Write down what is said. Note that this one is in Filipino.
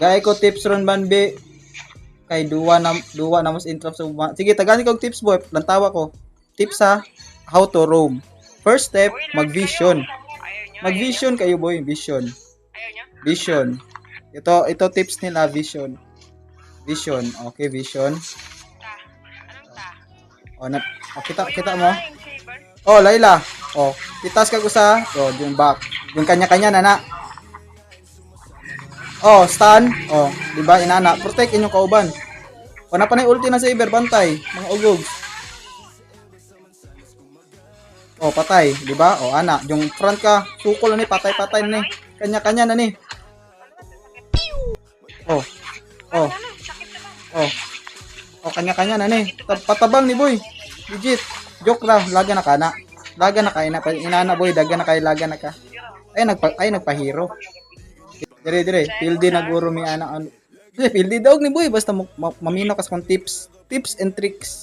Gaya ko tips ron ban be. Kay duwa na mas interrupt sa uma. Sige, tagani kog tips boy. Lantawa ko. Tips sa how to roam. First step, mag-vision. Mag-vision kayo boy, vision. Vision. Ito tips nila, vision. Vision. Okay, vision. Kita mo. Oh, Layla. Oh, itas ka ko sa. Oh, yung back. Yung kanya-kanya na. Oh, stun. Oh, di ba inana? Protect inyong kauban. O na panay ulti na sa Iber, bantay. Mga ugog. Oh, patay, di ba? Oh, ana, yung front ka, sukol na ni, patay-patay na ni. Kanya-kanya na ni. Oh. Oh. Oh. Oh, kanya-kanya na ni. Patabang ni boy. Legit. Joke lang, laga na ka na. Laga na ka, inana boy, daga na kay laga na ka. Ay nagpahiro. Dire. Pildi na guro mi ana ano. Pildi dog ni boy basta mamino kas kon tips and tricks.